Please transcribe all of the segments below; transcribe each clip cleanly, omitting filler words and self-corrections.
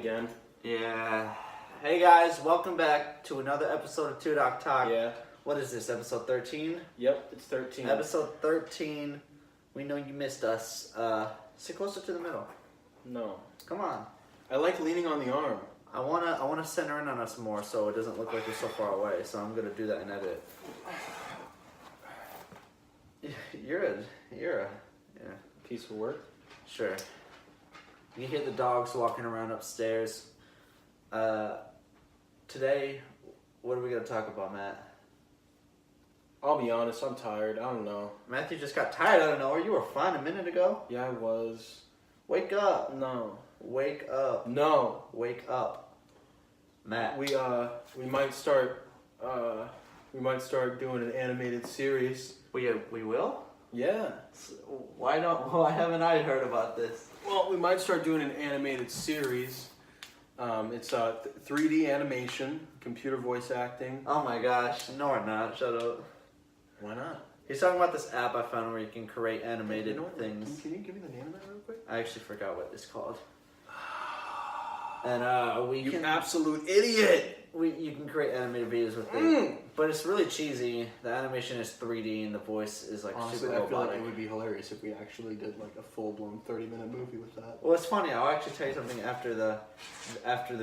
again. Yeah. Hey guys, welcome back to another episode of 2DaacTalk. Yeah. What is this, episode 13? Yep, it's 13. Episode 13. We know you missed us. Sit closer to the middle. No. Come on. I like leaning on the arm. I wanna center in on us more so it doesn't look like we're so far away. So I'm gonna do that in edit. You're a Piece of work. Sure. You hear the dogs walking around upstairs. Today, what are we gonna talk about, Matt? I'll be honest, I'm tired. I don't know. Matthew just got tired out of nowhere. You were fine a minute ago. Yeah, I was. Wake up. No. Wake up. No. Wake up. Matt. We might start doing an animated series. We will? Yeah. Why haven't I heard about this? Well, we might start doing an animated series. It's 3D animation, computer voice acting. Oh my gosh. No, we're not. Shut up. Why not? He's talking about this app I found where you can create animated You know what? things. Can you give me the name of that real quick? I actually forgot what it's called. And You absolute idiot! you can create animated videos with it, but it's really cheesy. The animation is 3D and the voice is like Honestly, super I feel robotic. like it would be hilarious if we actually did like a full-blown 30-minute movie with that. Well, it's funny. I'll actually tell you something after the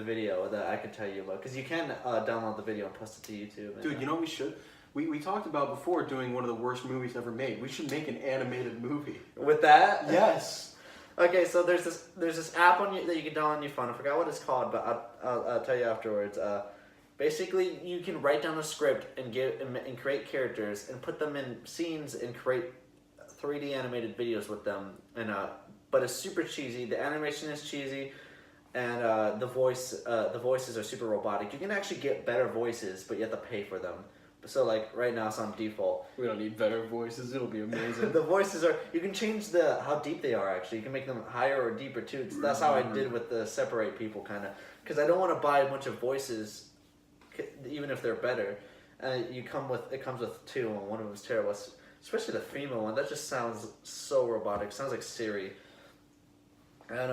video that I can tell you about, because you can download the video and post it to YouTube. Dude, you know what we should? We talked about before doing one of the worst movies ever made. We should make an animated movie. With that? Yes. Okay, so there's this app that you can download on your phone. I forgot what it's called, but I'll tell you afterwards. Basically, you can write down a script and create characters and put them in scenes and create 3D animated videos with them. And but it's super cheesy. The animation is cheesy, and the voices are super robotic. You can actually get better voices, but you have to pay for them. So like right now it's on default. We don't need better voices. It'll be amazing. The voices are, you can change how deep they are actually. You can make them higher or deeper too. That's how I did with the separate people kind of. Because I don't want to buy a bunch of voices, even if they're better. It comes with two, and one of them is terrible. Especially the female one. That just sounds so robotic. Sounds like Siri. And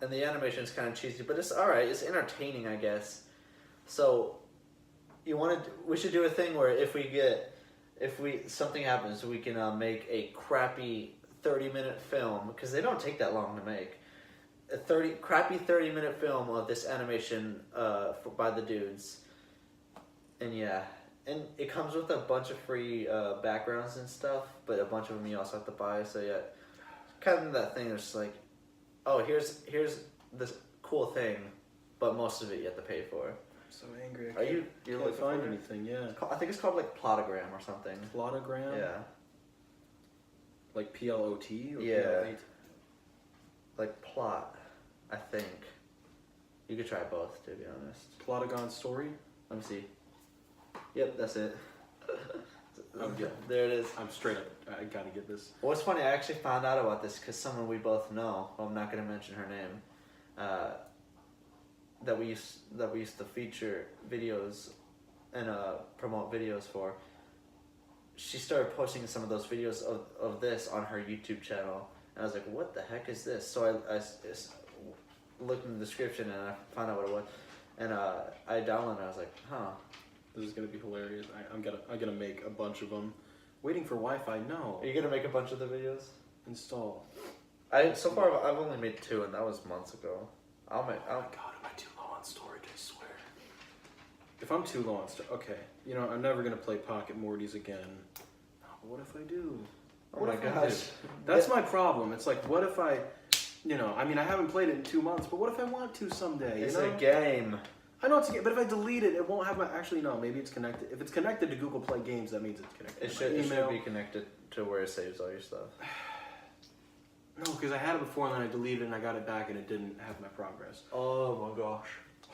the animation is kind of cheesy, but it's alright. It's entertaining, I guess. So we should do a thing where if something happens, we can make a crappy 30-minute film, because they don't take that long to make. A crappy 30-minute film of this animation by the dudes. And yeah, and it comes with a bunch of free backgrounds and stuff, but a bunch of them you also have to buy. So yeah, kind of that thing. It's like, oh, here's this cool thing, but most of it you have to pay for. So angry. Are you can't find anything? Yeah. I think it's called like Plotogram or something. Plotogram? Yeah. Like PLOT or Yeah. PLOT? Like plot, I think. You could try both, to be honest. Plotagon Story? Let me see. Yep, that's it. I'm good. There it is. I'm straight up. I gotta get this. Well, it's funny. I actually found out about this because someone we both know. Well, I'm not going to mention her name. That we used to feature videos and promote videos for. She started posting some of those videos of this on her YouTube channel, and I was like, "What the heck is this?" So I looked in the description and I found out what it was, and I downloaded it. I was like, "Huh, this is gonna be hilarious." I'm gonna make a bunch of them. Waiting for Wi-Fi? No. Are you gonna make a bunch of the videos?" Install. So far I've only made 2, and that was months ago. Oh my god, am I too low on storage? I swear. If I'm too low on storage, okay. You know, I'm never gonna play Pocket Mortys again. No, but what if I do? Oh my gosh. That's my problem. It's like, what if I, I mean, I haven't played it in 2 months, but what if I want to someday? It's a game. I know it's a game, but if I delete it, it won't have my. Actually, no. Maybe it's connected. If it's connected to Google Play Games, that means it's connected. It should be connected to where it saves all your stuff. No, because I had it before and then I deleted it and I got it back and it didn't have my progress. Oh my gosh.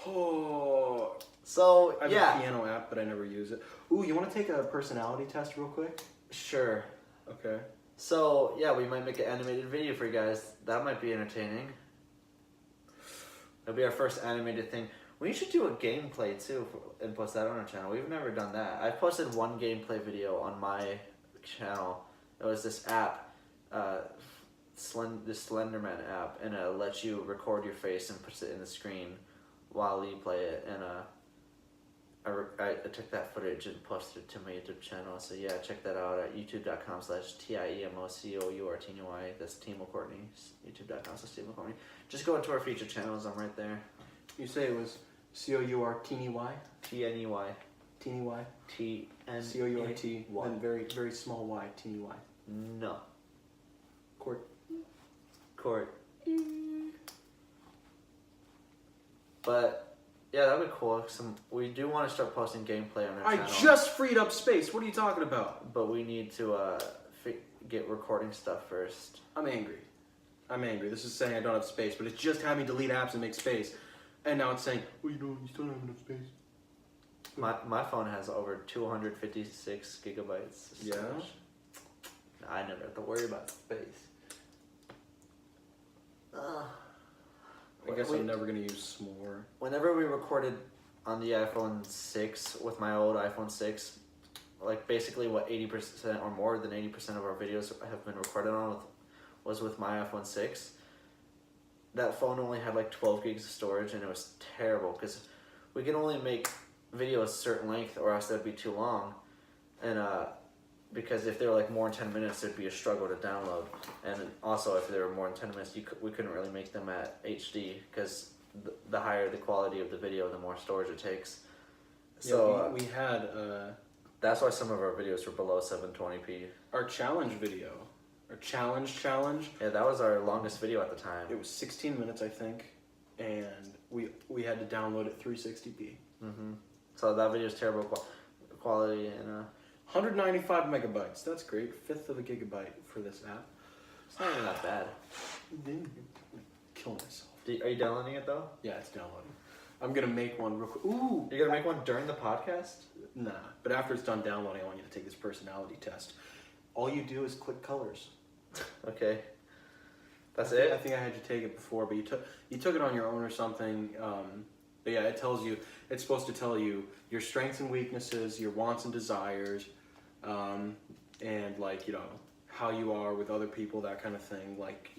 Oh. So, I have a piano app, but I never use it. Ooh, you want to take a personality test real quick? Sure. Okay. So, yeah, we might make an animated video for you guys. That might be entertaining. It'll be our first animated thing. We should do a gameplay, too, and post that on our channel. We've never done that. I posted one gameplay video on my channel. It was this app. this Slenderman app, and it lets you record your face and puts it in the screen while you play it. And I took that footage and posted it to my YouTube channel. So yeah, check that out at youtube.com/TIEMOCOURTNY. That's Timo Courtney. youtube.com/Timo Courtney. Just go into our featured channels. I'm right there. You say it was COURTNY? TNEY. Teeny Y? TNEY. COURT, and very, very small y, teeny y. No. Court. But yeah, that'd be cool. We do want to start posting gameplay on our channel. I just freed up space. What are you talking about? But we need to get recording stuff first. I'm angry. This is saying I don't have space, but it's just having to delete apps and make space. And now it's saying, well, you still don't have enough space. My phone has over 256 gigabytes. Yeah? I never have to worry about space. I guess I'm never going to use more. Whenever we recorded on the iPhone 6 with my old iPhone 6, like basically what 80% or more than 80% of our videos have been recorded on was with my iPhone 6. That phone only had like 12 gigs of storage, and it was terrible because we can only make videos a certain length or else they'd be too long. And because if they were like more than 10 minutes, it'd be a struggle to download. And also if they were more than 10 minutes, we couldn't really make them at HD because the higher the quality of the video, the more storage it takes. So we had... that's why some of our videos were below 720p. Our challenge video. Our challenge. Yeah, that was our longest video at the time. It was 16 minutes, I think. And we had to download it 360p. Mm-hmm. So that video is terrible quality and 195 megabytes. That's great. Fifth of a gigabyte for this app. It's not even that bad. Kill myself. Are you downloading it though? Yeah, it's downloading. I'm gonna make one real quick. Ooh! You're gonna make one during the podcast? Nah, but after it's done downloading, I want you to take this personality test. All you do is click colors. Okay. That's I it? think I had you take it before, but you took it on your own or something. But yeah, it's supposed to tell you your strengths and weaknesses, your wants and desires, and like, how you are with other people, that kind of thing. Like,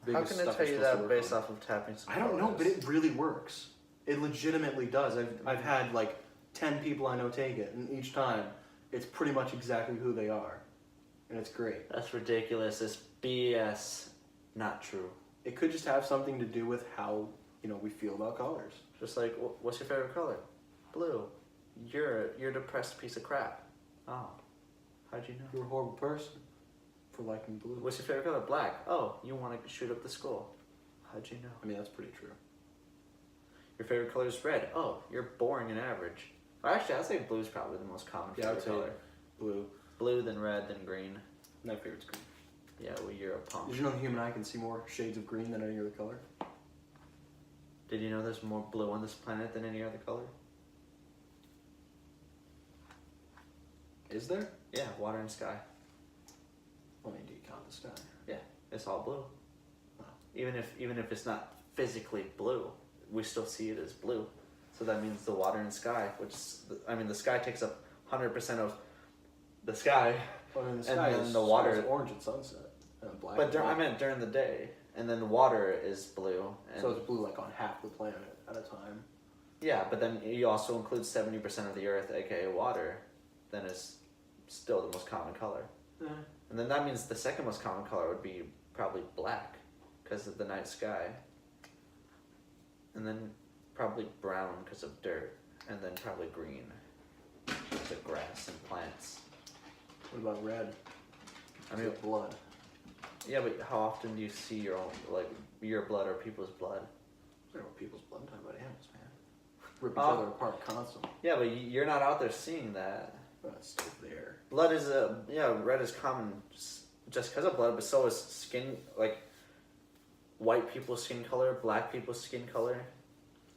How can it tell you that based off of tapping some I don't know, colors? but it really works. It legitimately does. I've had like 10 people I know take it, and each time it's pretty much exactly who they are. And it's great. That's ridiculous. It's BS. Not true. It could just have something to do with how, we feel about colors. Just like, what's your favorite color? Blue. You're a depressed piece of crap. Oh. How'd you know? You're a horrible person for liking blue. What's your favorite color? Black. Oh, you want to shoot up the school. How'd you know? I mean, that's pretty true. Your favorite color is red. Oh, you're boring and average. Or actually, I'd say blue is probably the most common favorite color. Blue. Blue, then red, then green. My favorite's green. Yeah, well, you're a punk. Did you know the human eye can see more shades of green than any other color? Did you know there's more blue on this planet than any other color? Is there? Yeah, water and sky. I mean, do you count the sky? Yeah, it's all blue. Wow. Even if it's not physically blue, we still see it as blue. So that means the water and sky, the sky takes up 100% of the sky. Well, I mean, the sky and then is the water is orange at sunset and black. But I meant during the day, and then the water is blue. And so it's blue like on half the planet at a time. Yeah, but then you also include 70% of the Earth, aka water. Then it's still the most common color. Yeah. And then that means the second most common color would be probably black, because of the night sky. And then probably brown because of dirt, and then probably green because of grass and plants. What about red? I mean, blood. Yeah, but how often do you see your own, your blood or people's blood? I don't know people's blood. I'm talking about animals, man. Rip each other apart constantly. Yeah, but you're not out there seeing that. But it's still there. Blood is red is common just because of blood, but so is skin, white people's skin color, black people's skin color.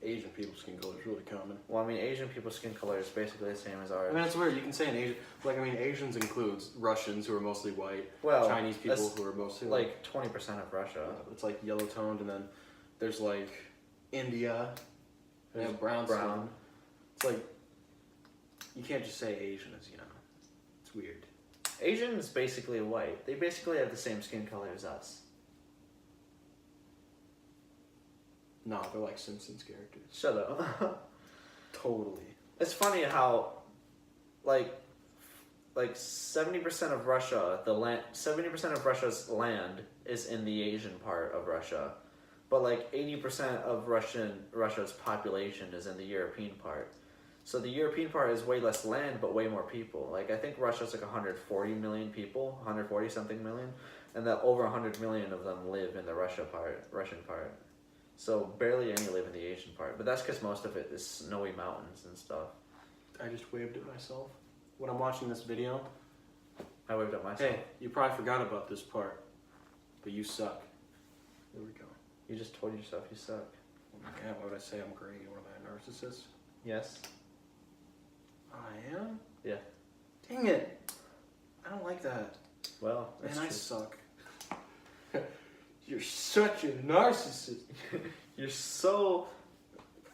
Asian people's skin color is really common. Well, I mean, Asian people's skin color is basically the same as ours. I mean, it's weird. You can say an Asian, Asians includes Russians who are mostly white, well, Chinese people who are mostly 20% of Russia. It's like yellow toned, and then there's India, who have brown skin. It's you can't just say Asian as it's weird. Asian is basically white. They basically have the same skin color as us. Nah, they're like Simpsons characters. Shut up. Totally. It's funny how, like 70% of Russia, 70% of Russia's land is in the Asian part of Russia, but like 80% of Russia's population is in the European part. So the European part is way less land, but way more people. Like I think Russia's like 140 million people, 140 something million, and that over 100 million of them live in the Russian part. So barely any live in the Asian part, but that's because most of it is snowy mountains and stuff. I just waved at myself. When I'm watching this video, I waved at myself. hey, you probably forgot about this part, but you suck. There we go. You just told yourself you suck. Yeah, why would I say I'm great? What am I, a narcissist? Yes. I am? Yeah. Dang it. I don't like that. Well, that's Man, I true. suck. You're such a narcissist. You're so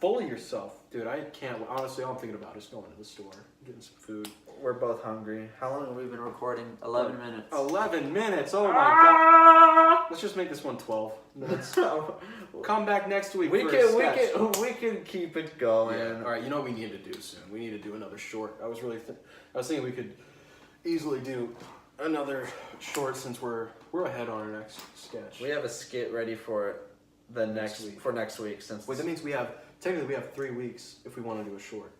Full of yourself. Dude, I can't. Honestly, all I'm thinking about is going to the store, getting some food. We're both hungry. How long have we been recording? 11 minutes. 11 minutes. Oh my god. Let's just make this one 12 minutes. Come back next week. We for can a sketch. we can keep it going. Yeah. All right. You know what we need to do soon? We need to do another short. I was thinking we could easily do another short since we're ahead on our next sketch. We have a skit ready for the next week since. Wait, that means we have 3 weeks if we want to do a short.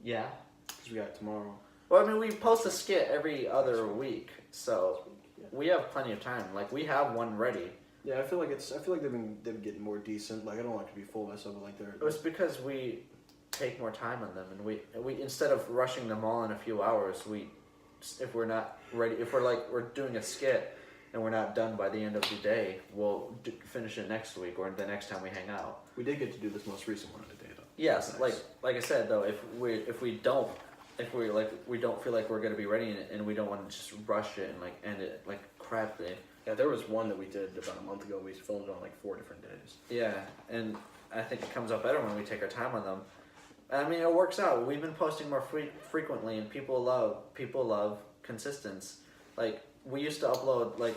Yeah. Because we got tomorrow. Well, I mean, we post a skit every other week, so Yeah. we have plenty of time. Like we have one ready. Yeah, I feel like they've been getting more decent. Like I don't like to be full of myself, but like they're. It's because we take more time on them, and we instead of rushing them all in a few hours, if we're not ready, if we're doing a skit and we're not done by the end of the day, we'll finish it next week or the next time we hang out. We did get to do this most recent one today, though. Yes, Nice. like I said though, if we don't feel like we're gonna be ready and we don't want to just rush it and like end it like craply. Yeah, there was one that we did about a month ago. We filmed on like 4 different days. Yeah, and I think it comes out better when we take our time on them. I mean, it works out. We've been posting more frequently, and people love consistency. Like we used to upload like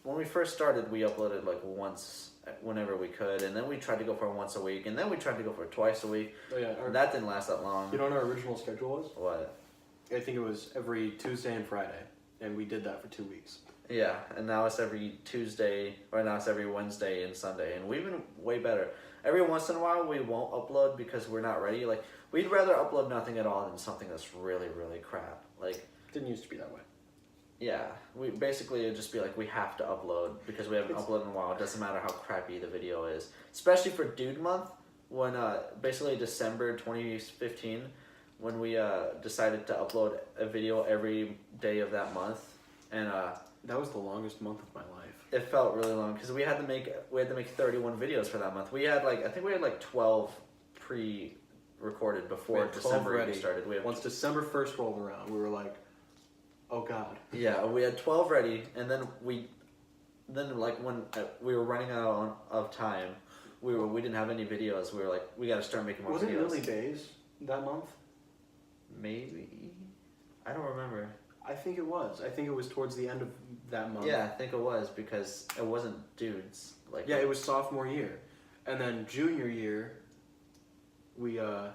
when we first started, we uploaded like once whenever we could, and then we tried to go for once a week, and then we tried to go for twice a week. Oh yeah, And that didn't last that long. you know what our original schedule was? What? I think it was every Tuesday and Friday, and we did that for 2 weeks. Yeah, and now it's every Tuesday, or now it's every Wednesday and Sunday, and we've been way better. Every once in a while, we won't upload because we're not ready. Like, we'd rather upload nothing at all than something that's really, really crap. Like, Didn't used to be that way. yeah, we basically it'd just be like, we have to upload because we haven't uploaded in a while. It doesn't matter how crappy the video is. Especially for Dude Month, when, basically December 2015, when we, decided to upload a video every day of that month, and, That was the longest month of my life. it felt really long because we had to make 31 videos for that month. We had I think we had 12 pre-recorded We before had 12 December ready. even started. Once December 1st rolled around, we were like, oh god. Yeah, we had 12 ready, and then when we were running out of time, we didn't have any videos. We were like, we got to start making more Was videos. it really days that month? Maybe, I don't remember. I think it was. I think it was towards the end of that month. Yeah, I think it was because it wasn't dudes. Yeah, it was sophomore year. And then junior year, we, I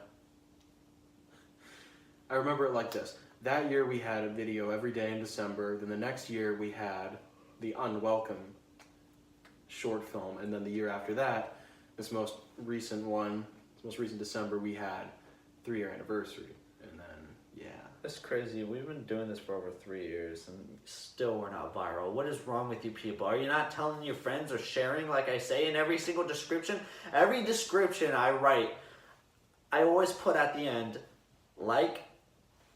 remember it like this. That year we had a video every day in December. Then the next year we had the Unwelcome short film. And then the year after that, this most recent December, we had 3-year anniversary. And then, yeah. That's crazy. We've been doing this for over 3 years, and still we're not viral. What is wrong with you people? Are you not telling your friends or sharing like I say in every single description? Every description I write, I always put at the end, like,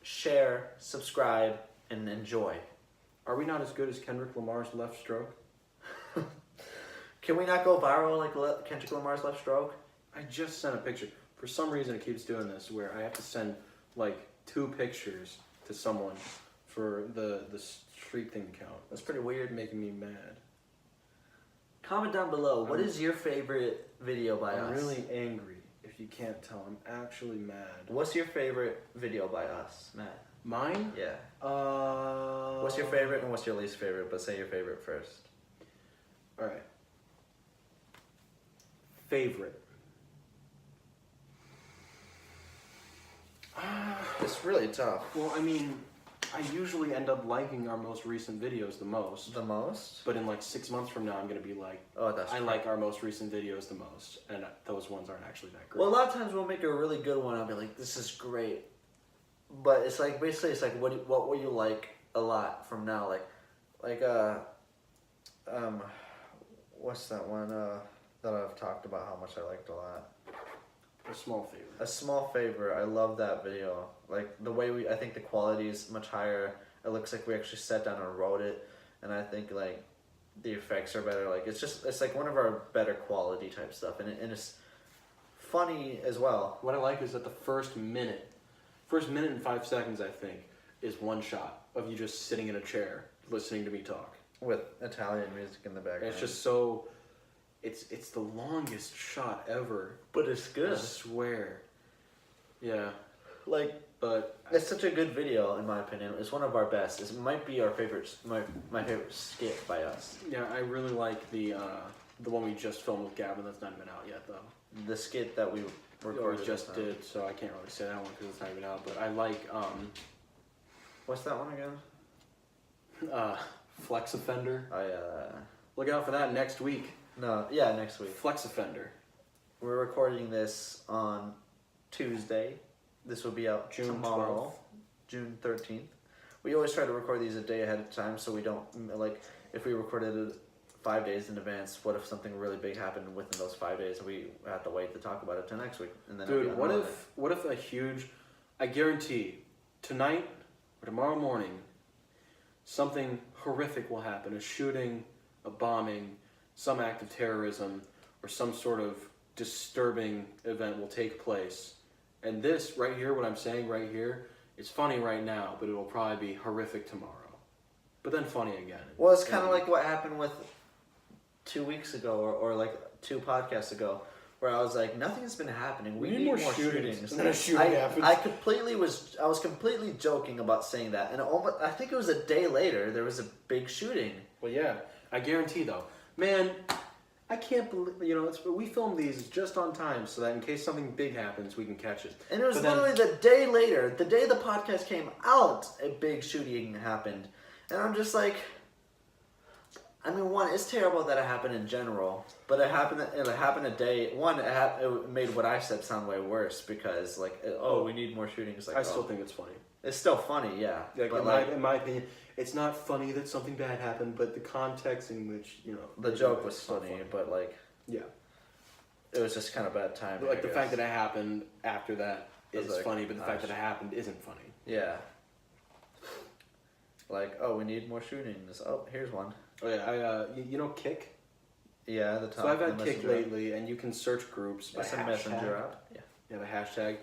share, subscribe, and enjoy. Are we not as good as Kendrick Lamar's Left Stroke? Can we not go viral like Kendrick Lamar's Left Stroke? I just sent a picture. For some reason, it keeps doing this where I have to send, 2 pictures to someone for the streak thing to count. That's pretty weird, making me mad. Comment down below. What is your favorite video by I'm us? really angry, if you can't tell. I'm actually mad. What's your favorite video by us, Matt? Mine? Yeah. Uh... What's your favorite and what's your least favorite? But say your favorite first. Alright. favorite. It's really tough. Well, I mean, I usually end up liking our most recent videos the most. The most? But in like 6 months from now, I'm going to be like, Oh, that's I great. like our most recent videos the most. And those ones aren't actually that great. Well, a lot of times we'll make a really good one. I'll be like, this is great. But it's like, basically, it's like, what will you like a lot from now? What's that one that I've talked about how much I liked a lot? A small favorite. A small favorite. I love that video. Like the way I think the quality is much higher. It looks like we actually sat down and wrote it, and I think like the effects are better. Like it's like one of our better quality type stuff, and it's funny as well. What I like is that the first minute and 5 seconds, I think, is one shot of you just sitting in a chair listening to me talk With Italian music in the background. And it's just so. It's the longest shot ever. But it's good. I swear. Yeah. Like, but it's such a good video in my opinion. It's one of our best. It might be our favorite, my favorite skit by us. yeah, I really like the one we just filmed with Gavin. That's not even out yet though. The skit that we recorded We just this time. did, so I can't really say that one because it's not even out. But I like What's that one again? Flex Offender. Oh Look out for that next week. no, yeah, next week. Flex Offender. We're recording this on Tuesday. This will be out June tomorrow, June 13th. We always try to record these a day ahead of time so we don't, like, if we recorded it 5 days in advance, what if something really big happened within those 5 days? We have to wait to talk about it till next week. And then it'll be Dude, on Monday. what if a huge, I guarantee, tonight or tomorrow morning, something horrific will happen. A shooting, a bombing, some act of terrorism, or some sort of disturbing event will take place. And this right here, what I'm saying right here, it's funny right now, but it will probably be horrific tomorrow. But then funny again. Well, it's kind of like what happened with 2 weeks ago or like 2 podcasts ago, where I was like, nothing's been happening. We need more shootings. And then a shooting happens. I was completely joking about saying that, and I think it was a day later there was a big shooting. Well, yeah, I guarantee though, man. I can't believe, we filmed these just on time so that in case something big happens, we can catch it. And it was But then- literally the day later, the day the podcast came out, a big shooting happened. And I'm just like, I mean, one, it's terrible that it happened in general, but it happened a day. One, it made what I said sound way worse because, like, we need more shootings. Like, I still think it's funny. it's still funny, yeah. Like, But in my opinion, it's not funny that something bad happened, but the context in which, the joke was funny, but like, yeah. it was just kind of bad timing. But, like, I the guess. fact that it happened after that is It's like, funny, but the fact gosh. that it happened isn't funny. Yeah. Like, we need more shootings. Oh, here's one. Oh yeah, Kick? Yeah, the top. So I've had the Kick messenger. lately, and you can search groups by It's a hashtag. messenger app. Yeah. Yeah, the hashtag.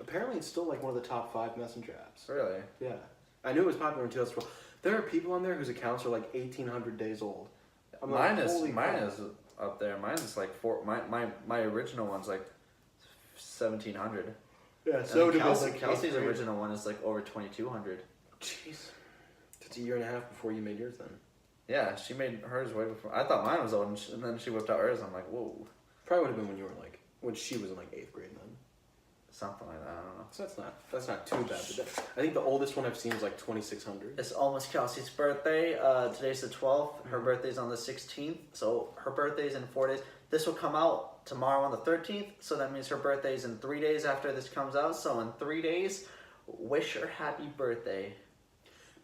Apparently it's still like one of the top 5 messenger apps. Really? Yeah. I knew it was popular in 2012. There are people on there whose accounts are like 1,800 days old. I'm like, Mine holy crap. is up there. Mine's like my original one's like 1,700. Yeah, So did Kelsey's original one is like over 2,200. Jeez. It's a year and a half before you made yours then. Yeah, she made hers way before. I thought mine was old, and then she whipped out hers. I'm like, whoa, Probably would have been when she was in like 8th grade then. something like that. I don't know. So that's not too bad. But I think the oldest one I've seen is like 2,600. It's almost Kelsey's birthday. Today's the 12th. Her birthday's on the 16th. So her birthday's in 4 days. This will come out tomorrow on the 13th. So that means her birthday's in 3 days after this comes out. So in 3 days, wish her happy birthday.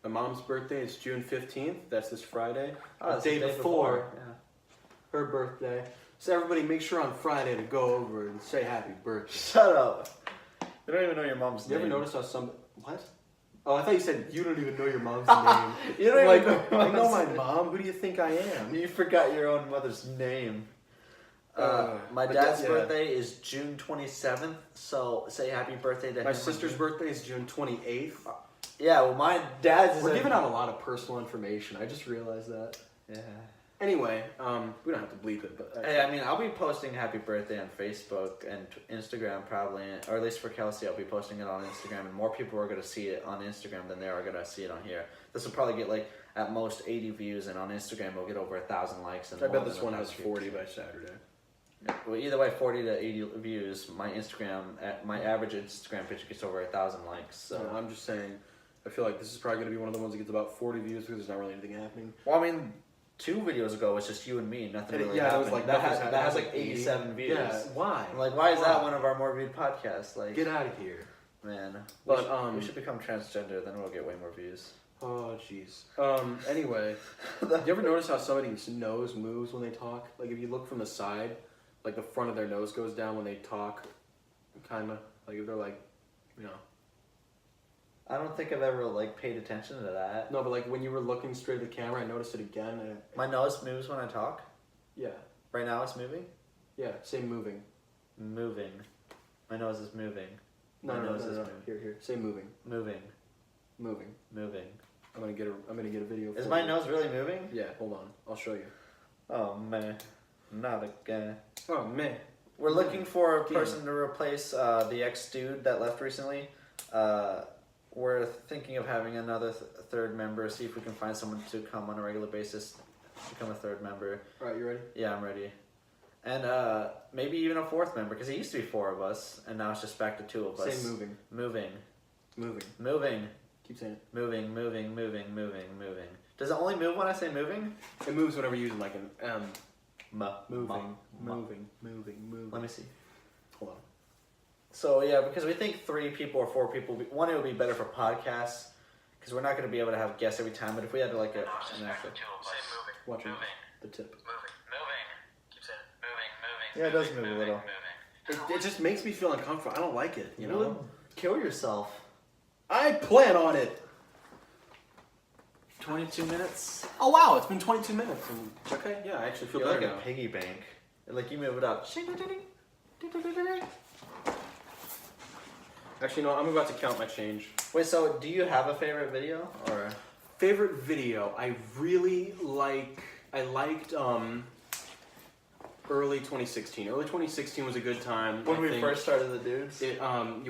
My mom's birthday is June 15th. That's this Friday. Oh, the it's day before Yeah. her birthday. So everybody make sure on Friday to go over and say happy birthday. Shut up. You don't even know your mom's You name. ever notice how what? Oh, I thought you said you don't even know your mom's name. You don't like, even know your I know mom's my name. mom. Who do you think I am? You forgot your own mother's name. My but dad's yeah. birthday is June 27th, so say happy birthday to him. My sister's birthday is June 28th. Yeah, well, my dad's. We're giving out a lot of personal information. I just realized that. Yeah. Anyway, we don't have to bleep it, but Hey, I mean, I'll be posting happy birthday on Facebook and Instagram probably, or at least for Kelsey, I'll be posting it on Instagram, and more people are going to see it on Instagram than they are going to see it on here. This will probably get like at most 80 views, and on Instagram it'll get over 1,000 likes. And I more bet this than one has 1,000 views. 40 by Saturday. Well, either way, 40 to 80 views. My average Instagram picture gets over 1,000 likes. So I'm just saying, I feel like this is probably going to be one of the ones that gets about 40 views because there's not really anything happening. Well, I mean, 2 videos ago was just you and me. Nothing really yeah, happened. it was like that has like 87 views. Yeah, why? I'm like, why is that one of our more viewed podcasts? Like, Get out of here. man. But we should become transgender, then we'll get way more views. Oh, jeez. Anyway, you ever notice how somebody's nose moves when they talk? Like, if you look from the side, like, the front of their nose goes down when they talk, kind of. Like, if they're, like, you know. I don't think I've ever, like, paid attention to that. No, but, like, when you were looking straight at the camera, I noticed it again. And My nose moves when I talk? yeah. Right now it's moving? Yeah, say moving. Moving. My nose is moving. No, My no, nose no, is no, no. moving. Here, say moving. Moving. Moving. Moving. I'm gonna get a video. Is for my you. nose really moving? Yeah, hold on. I'll show you. Oh, man. Not again. Oh, man. We're looking for a person to replace the ex-dude that left recently. We're thinking of having another third member, see if we can find someone to come on a regular basis, become a third member. Alright, you ready? Yeah, I'm ready. And maybe even a 4th member, because it used to be 4 of us, and now it's just back to 2 of us. Say moving. Moving. Moving. Moving. Keep saying it. Moving, moving, moving, moving, moving. Does it only move when I say moving? It moves whenever you're using like an moving, Ma. moving. Let me see. Hold on. So yeah, because we think 3 people or 4 people, one, it would be better for podcasts, because we're not going to be able to have guests every time, but if we had like an actual... Watching the tip. Yeah, it does move a little. It just makes me feel uncomfortable. I don't like it, you know? Kill yourself. I plan on it! 22 minutes? Oh wow, it's been 22 minutes. And, okay, yeah, I actually feel You're better like now. a piggy bank. Like you move it up. Actually, no, I'm about to count my change. Wait, so do you have a favorite video? Or Favorite video? I liked early 2016. Early 2016 was a good time. when we first started the dudes?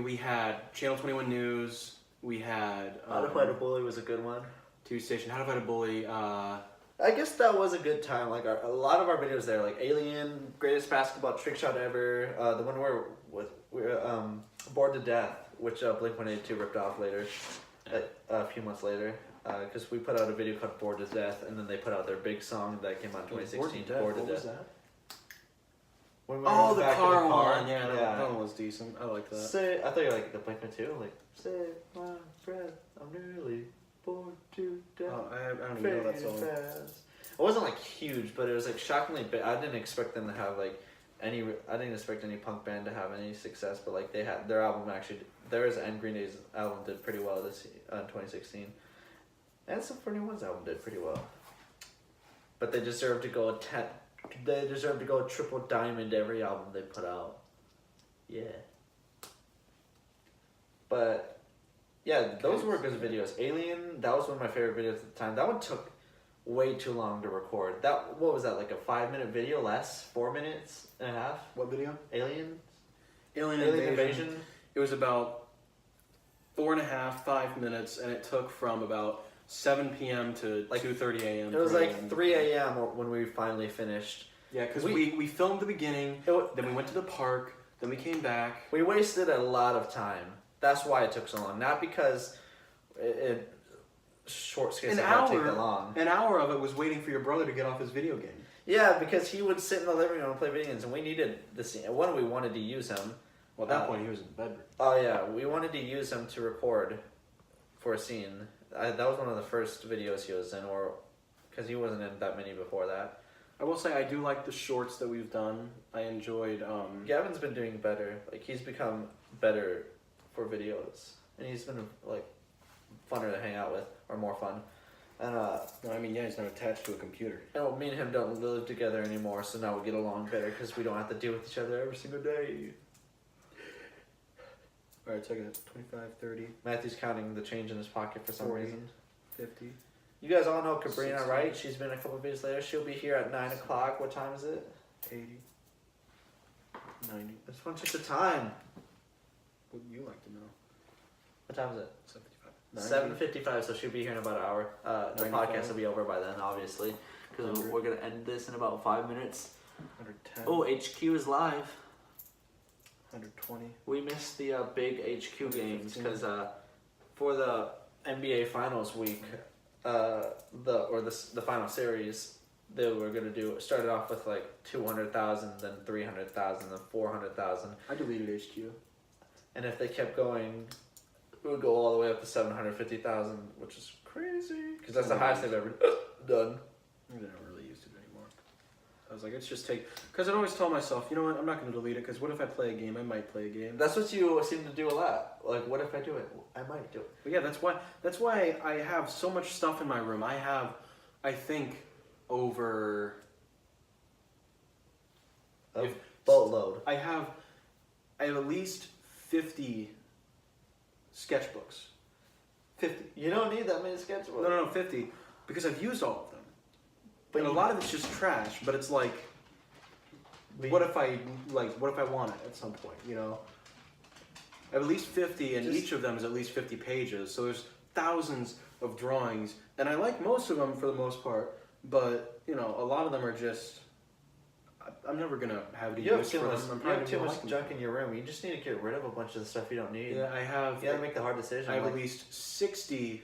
We had Channel 21 News. We had How to Fight a Bully was a good one. TV Station. How to Fight a Bully. I guess that was a good time. Like a lot of our videos there, like Alien, Greatest Basketball Trick Shot Ever, the one where we're Bored to Death, which Blink-182 ripped off later, a few months later, because we put out a video called Bored to Death, and then they put out their big song that came out in 2016, Bored to Death. What was that? When we Oh, went the back car in the one. Yeah, that one was decent. I like that. I thought you were like the Blink-182, like save my breath, I'm nearly bored to death. Oh, I don't even know that song. Fast. It wasn't like huge, but it was like shockingly big. I didn't expect them to have like I didn't expect any punk band to have any success, but like they had their album actually. Theirs and Green Day's album did pretty well in 2016, and Sum 41's album did pretty well. But they deserve to go They deserve to go triple diamond every album they put out. Yeah. But yeah, those were good videos. Alien, that was one of my favorite videos at the time. That one took way too long to record. What was that, like a 5-minute video? Less? 4 minutes and a half? What video? Alien Invasion. It was about 4.5, 5 minutes, and it took from about 7 p.m. to like 2:30 a.m. It was like 3 a.m. when we finally finished. Yeah, because we filmed the beginning, then we went to the park, then we came back. We wasted a lot of time. That's why it took so long. Not because short skits did not take that long. An hour of it was waiting for your brother to get off his video game. Yeah, because he would sit in the living room and play video games, and we needed the scene. One, we wanted to use him. Well, at that point, he was in bed. Oh yeah, we wanted to use him to record for a scene. That was one of the first videos he was in, or because he wasn't in that many before that. I will say I do like the shorts that we've done. I enjoyed. Gavin's been doing better. Like he's become better for videos, and he's been like funner to hang out with, or more fun. And no, I mean, yeah, he's not attached to a computer. And me and him don't live together anymore, so now we get along better because we don't have to deal with each other every single day. Alright, check it. 25, 30. Matthew's counting the change in his pocket for some 40, reason. 50. You guys all know Cabrina, 60. right? She's been a couple of days later. She'll be here at 9 o'clock. What time is it? 80. 90. I just want to check the time. What would you like to know? What time is it? 75. 7:55, so she'll be here in about an hour. The 95. podcast will be over by then, obviously, because we're going to end this in about 5 minutes. 110. Oh, HQ is live. 120. We missed the big HQ games because for the NBA Finals week, the final series, they were gonna started off with like 200,000, then 300,000, then 400,000. I deleted HQ. And if they kept going, it would go all the way up to 750,000, which is crazy because that's the highest they've ever done. I never really used it anymore. I was like, it's just because I'd always tell myself, you know what, I'm not going to delete it because what if I play a game? I might play a game. That's what you seem to do a lot. Like, what if I do it? I might do it. But yeah, that's why I have so much stuff in my room. I think over A boatload. I have at least 50 sketchbooks. 50. You don't need that many sketchbooks. No, 50. Because I've used all of them. But and a lot of it's just trash, but it's like, what if I want it at some point, you know? I have at least 50, and each of them is at least 50 pages, so there's thousands of drawings, and I like most of them for the most part, but, you know, a lot of them are just, I'm never going to have any use for them. You have too much junk in your room. You just need to get rid of a bunch of the stuff you don't need. Yeah, I have. You gotta make the hard decision. I have at least 60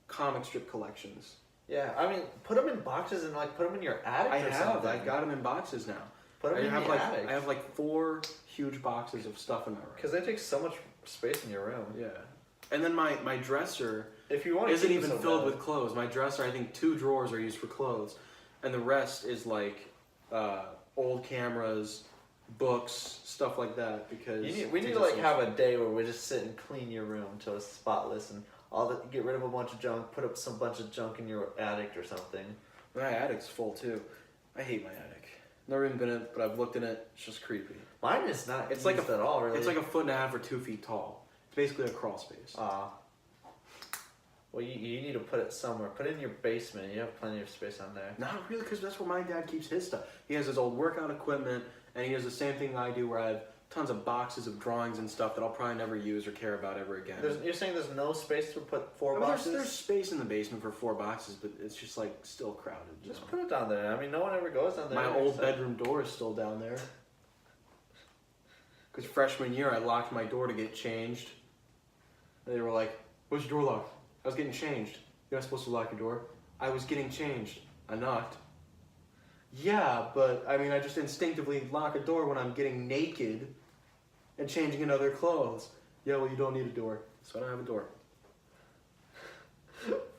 comic strip collections. Yeah, I mean, put them in boxes and like put them in your attic or something. I've got them in boxes now. Put them in the attic. I have like 4 huge boxes of stuff in my room. Because they take so much space in your room. Yeah. And then my dresser if you want isn't even filled with clothes. My dresser, I think 2 drawers are used for clothes. And the rest is like old cameras, books, stuff like that. Because we need to like have a day where we just sit and clean your room till it's spotless and get rid of a bunch of junk, put up some bunch of junk in your attic or something. My attic's full too. I hate my attic. Never even been in it, but I've looked in it. It's just creepy. Mine is not. It's like at all. Really. It's like 1.5 or 2 feet tall. It's basically a crawl space. Well, you need to put it somewhere. Put it in your basement. You have plenty of space on there. Not really, because that's where my dad keeps his stuff. He has his old workout equipment, and he does the same thing I do, where I have tons of boxes of drawings and stuff that I'll probably never use or care about ever again. You're saying there's no space to put 4 boxes? There's space in the basement for 4 boxes, but it's just like still crowded. Just put it down there. I mean, no one ever goes down there. My old bedroom door is still down there. Because freshman year, I locked my door to get changed. And they were like, "What's your door locked?" I was getting changed. You're not supposed to lock your door. I was getting changed. I knocked. Yeah, but I mean, I just instinctively lock a door when I'm getting naked and changing into other clothes. Yeah, well, you don't need a door, so I don't have a door.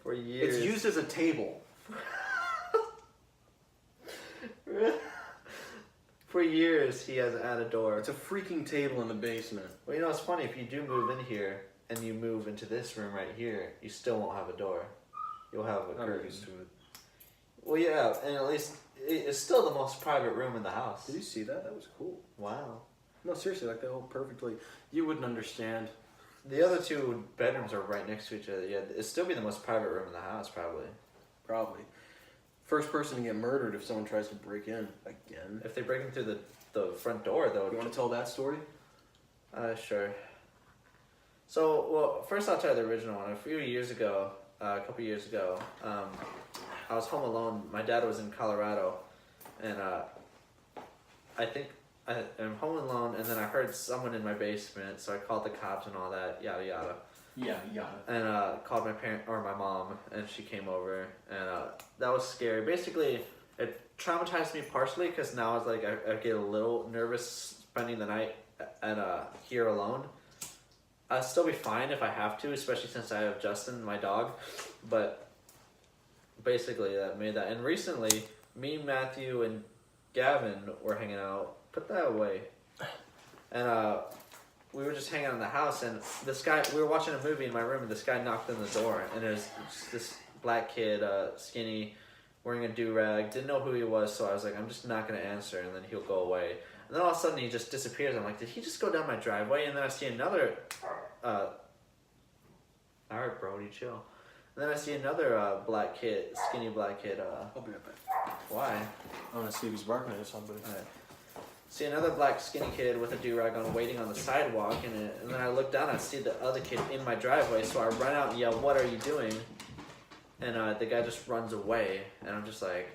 For years. It's used as a table. For years, he hasn't had a door. It's a freaking table in the basement. Well, you know, it's funny. If you do move in here and you move into this room right here, you still won't have a door. You'll have a curtain. I'm used to it. Well, yeah, and at least it's still the most private room in the house. Did you see that? That was cool. Wow. No, seriously, like they hold perfectly. You wouldn't understand. The other 2 bedrooms are right next to each other. Yeah, it'd still be the most private room in the house, probably. Probably. First person to get murdered if someone tries to break in again. If they break in through the front door, though. You want to tell that story? Sure. So, well, first I'll tell you the original one. A couple years ago, I was home alone. My dad was in Colorado, and I think I'm home alone, and then I heard someone in my basement, so I called the cops and all that, yada yada. Yeah. And called my parent or my mom, and she came over, and that was scary. Basically, it traumatized me partially because now it's like I get a little nervous spending the night here alone. I'll still be fine if I have to, especially since I have Justin, my dog. But basically, that made that. And recently, me, Matthew, and Gavin were hanging out. Put that away. And we were just hanging out in the house, and this guy, we were watching a movie in my room, and this guy knocked on the door, and there's this black kid, skinny, wearing a do-rag, didn't know who he was, so I was like, I'm just not going to answer, and then he'll go away. And then all of a sudden, he just disappears. I'm like, did he just go down my driveway? And then I see another, all right, Brody, chill. And then I see another black kid, skinny black kid. I'll be right back. Why? I want to see if he's barking at somebody. Right. See another black skinny kid with a do-rag on waiting on the sidewalk, and then I look down and I see the other kid in my driveway, so I run out and yell, "What are you doing?" And the guy just runs away, and I'm just like...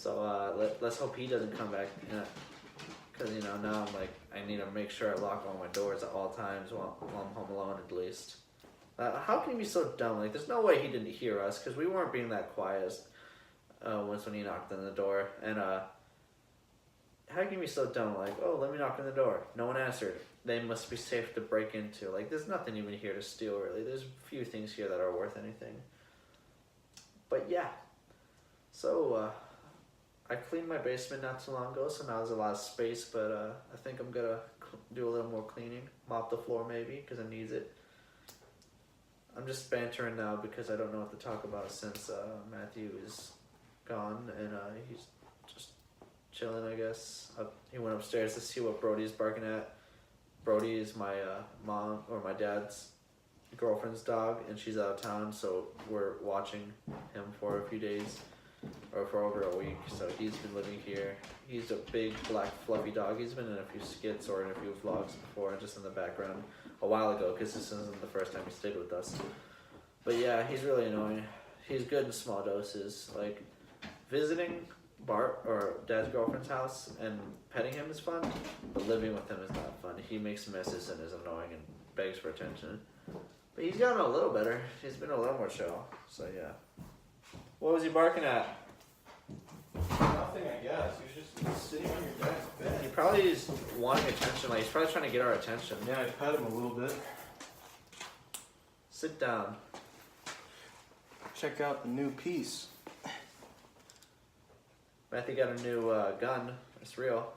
So let's hope he doesn't come back. Because, you know, now I'm like, I need to make sure I lock all my doors at all times while I'm home alone at least. How can he be so dumb? Like, there's no way he didn't hear us because we weren't being that quiet once when he knocked on the door. And how can he be so dumb? Like, oh, let me knock on the door. No one answered. They must be safe to break into. Like, there's nothing even here to steal, really. There's a few things here that are worth anything. But yeah. So, I cleaned my basement not too long ago, so now there's a lot of space, but I think I'm gonna do a little more cleaning. Mop the floor maybe, because it needs it. I'm just bantering now because I don't know what to talk about since Matthew is gone, and he's just chilling, I guess. He went upstairs to see what Brody's barking at. Brody is my mom, or my dad's girlfriend's dog, and she's out of town, so we're watching him for a few days. Or for over a week, so he's been living here. He's a big, black, fluffy dog. He's been in a few skits or in a few vlogs before, just in the background a while ago, because this isn't the first time he stayed with us. But yeah, he's really annoying. He's good in small doses. Like, visiting Bart, or Dad's girlfriend's house, and petting him is fun, but living with him is not fun. He makes messes and is annoying and begs for attention. But he's gotten a little better. He's been a little more chill, so yeah. What was he barking at? Nothing, I guess. He was just sitting on your dad's bed. He probably is wanting attention. Like, he's probably trying to get our attention. Yeah, I pet him a little bit. Sit down. Check out the new piece. Matthew got a new gun. It's real.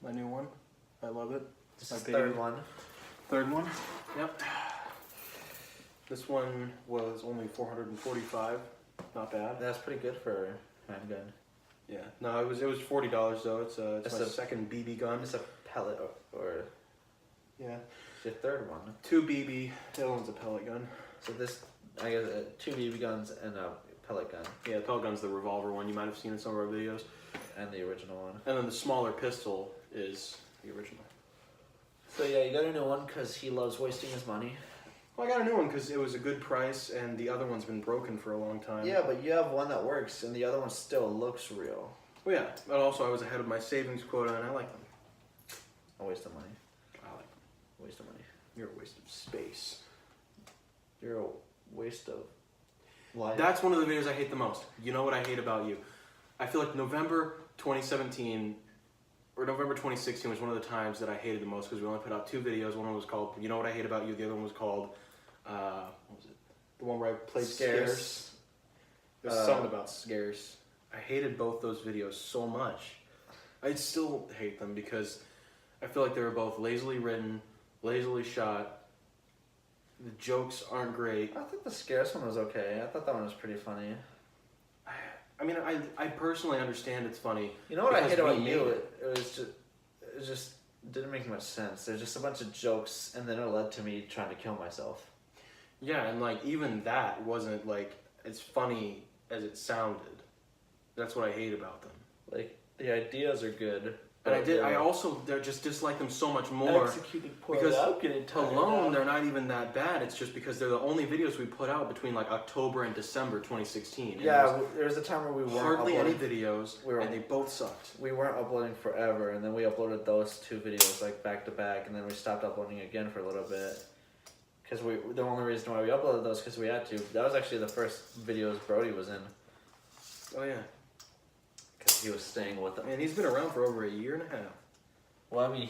My new one. I love it. This is the third one. Third one? Yep. This one was only $445. Not bad. That's pretty good for a handgun. Yeah. No, it was $40 though. It's my second BB gun. It's a pellet or yeah. It's your third one. 2 BB. The other one's a pellet gun. So this, I guess, 2 BB guns and a pellet gun. Yeah, the pellet gun's the revolver one you might have seen in some of our videos. And the original one. And then the smaller pistol is the original. So yeah, you got a new one because he loves wasting his money. Well, I got a new one because it was a good price, and the other one's been broken for a long time. Yeah, but you have one that works, and the other one still looks real. Well, yeah, but also I was ahead of my savings quota, and I like them. A waste of money. I like them. Waste of money. You're a waste of space. You're a waste of life. That's one of the videos I hate the most. You know what I hate about you? I feel like November 2017 or November 2016 was one of the times that I hated the most because we only put out 2 videos. One was called You Know What I Hate About You. The other one was called, what was it? The one where I played Scarce. There's something about Scarce. I hated both those videos so much. I still hate them because I feel like they were both lazily written, lazily shot. The jokes aren't great. I think the Scarce one was okay. I thought that one was pretty funny. I mean, I personally understand it's funny. You know what I hate about you? It just didn't make much sense. There's just a bunch of jokes, and then it led to me trying to kill myself. Yeah, and like even that wasn't like as funny as it sounded. That's what I hate about them. Like, the ideas are good. And I also just dislike them so much more. Executing poorly. Because alone, they're not even that bad. It's just because they're the only videos we put out between like October and December 2016. Yeah, there was a time where we weren't hardly any uploading. videos, and they both sucked. We weren't uploading forever, and then we uploaded those 2 videos like back to back, and then we stopped uploading again for a little bit. Because the only reason why we uploaded those because we had to. That was actually the first videos Brody was in. Oh yeah. Because he was staying with them. And he's been around for over a year and a half. Well, I mean,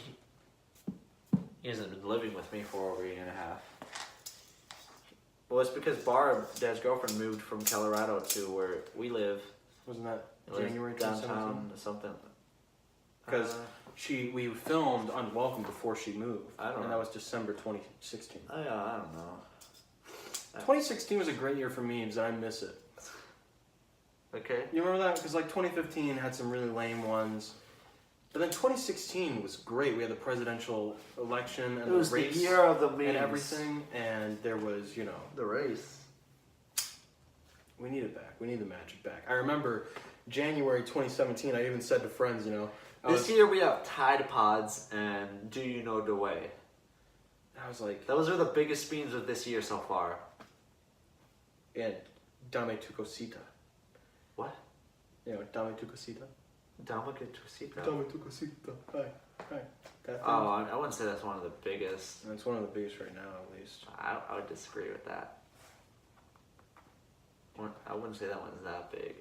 he hasn't been living with me for over a year and a half. Well, it's because Barb, Dad's girlfriend, moved from Colorado to where we live. Wasn't that Like January downtown or something? Because we filmed Unwelcome before she moved. I don't know. And that was December 2016. I don't know. 2016 was a great year for memes, and I miss it. Okay. You remember that? Because like 2015 had some really lame ones. But then 2016 was great. We had the presidential election and It was the race the year of the memes. and everything. And there was, you know... The race. We need it back. We need the magic back. I remember January 2017, I even said to friends, you know... This year we have Tide Pods and Do You Know the Way. I was like... Those are the biggest memes of this year so far. And Dame Tu Cosita. What? You know, dame tu cosita. Dama que Tucita. Dame tu cosita. Hi. That thing. Oh, I wouldn't say that's one of the biggest. It's one of the biggest right now, at least. I would disagree with that. I wouldn't say that one's that big.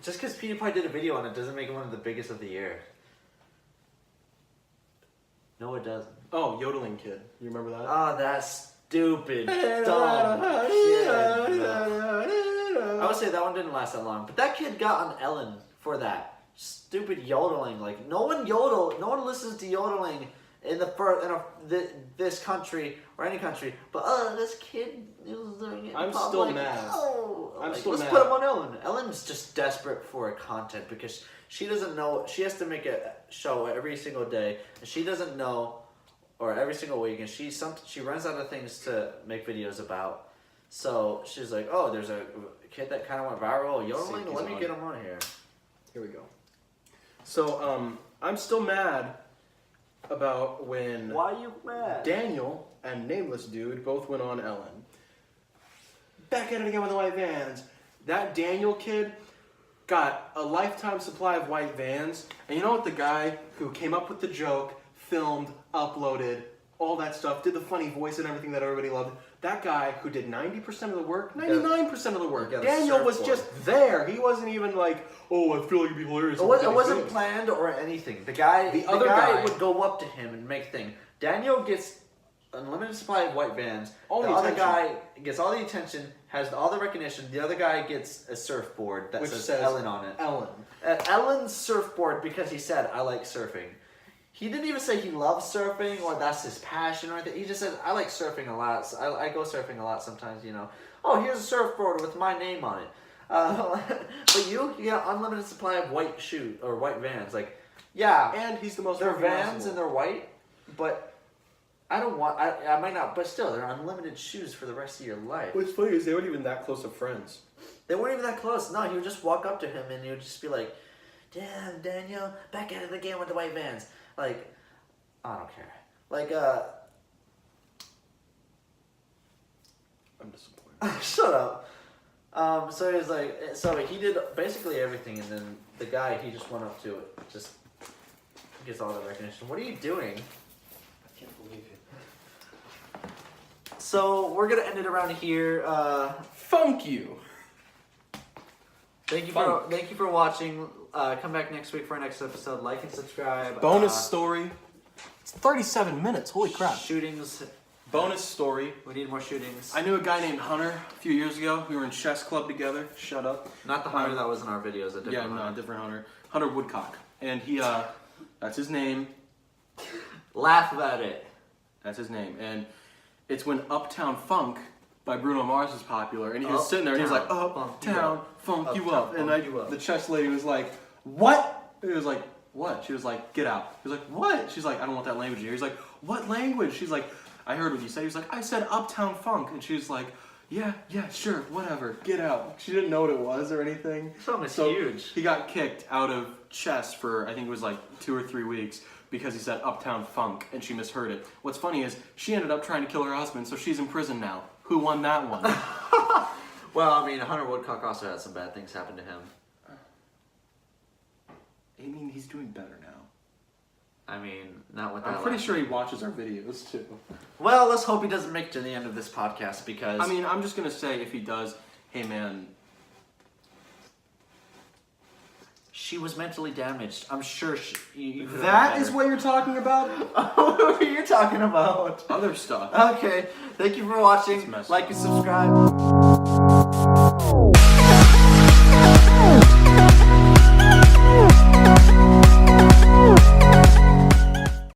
Just because PewDiePie did a video on it doesn't make it one of the biggest of the year. No, it doesn't. Oh, Yodeling Kid. You remember that? Oh, that stupid, dumb kid. No. I would say that one didn't last that long. But that kid got on Ellen for that. Stupid yodeling. Like, no one listens to yodeling in this country or any country. But, this kid is doing it. I'm still mad. Let's put him on Ellen. Ellen's just desperate for content because she doesn't know. She has to make a show every single day. And she doesn't know, or every single week. And she runs out of things to make videos about. So she's like, oh, there's a kid that kind of went viral. Yodeling, let me get him on here. Here we go. So, I'm still mad about when Why are you mad? Daniel and Nameless Dude both went on Ellen. Back at it again with the white vans. That Daniel kid got a lifetime supply of white vans. And you know what? The guy who came up with the joke, filmed, uploaded, all that stuff, did the funny voice and everything that everybody loved. That guy who did 90% of the work, 99% of the work. Daniel was just there. He wasn't even like, oh, I feel like it'd be hilarious. It wasn't planned or anything. The other guy would go up to him and make thing. Daniel gets unlimited supply of white vans. The other guy gets all the attention, has all the recognition. The other guy gets a surfboard that says Ellen on it. Ellen. Ellen's surfboard because he said, I like surfing. He didn't even say he loves surfing or that's his passion or anything. He just said, I like surfing a lot. So I go surfing a lot sometimes, you know. Oh, here's a surfboard with my name on it. But you get unlimited supply of white shoes or white vans. Like, yeah. And he's the most They're vans and they're white, but I don't want, I might not, but still, they're unlimited shoes for the rest of your life. What's funny is they weren't even that close of friends. They weren't even that close. No, he would just walk up to him and he would just be like, damn, Daniel, back at it again with the white vans. Like, I don't care. Like, I'm disappointed. Shut up. So he was like, so he did basically everything, and then the guy, he just went up to it, just gets all the recognition. What are you doing? I can't believe it. So we're gonna end it around here. Funk you. Thank you for watching. Come back next week for our next episode. Like and subscribe. Bonus story. It's 37 minutes. Holy crap. Shootings. Bonus story. We need more shootings. I knew a guy named Hunter a few years ago. We were in chess club together. Shut up. Not the Hunter that was in our videos. A different Hunter. No, different Hunter. Hunter Woodcock. And he, that's his name. Laugh about it. That's his name. And it's when Uptown Funk by Bruno Mars was popular. And he was sitting there and he was like, Uptown Funk you up. And the chess lady was like, what? And he was like, what? She was like, get out. He was like, what? She's like, I don't want that language here. He's like, what language? She's like, I heard what you said. He was like, I said Uptown Funk. And she was like, yeah, sure, whatever, get out. She didn't know what it was or anything. Something's huge. He got kicked out of chess for, I think it was like 2 or 3 weeks because he said Uptown Funk and she misheard it. What's funny is she ended up trying to kill her husband, so she's in prison now. Who won that one? Well, I mean, Hunter Woodcock also had some bad things happen to him. I mean, he's doing better now. I mean, not with that. I'm pretty sure he watches our videos too. Well, let's hope he doesn't make it to the end of this podcast because... I mean, I'm just going to say if he does, hey man... She was mentally damaged. I'm sure you That is what you're talking about? What are you talking about? Other stuff. Okay, thank you for watching. Like and subscribe.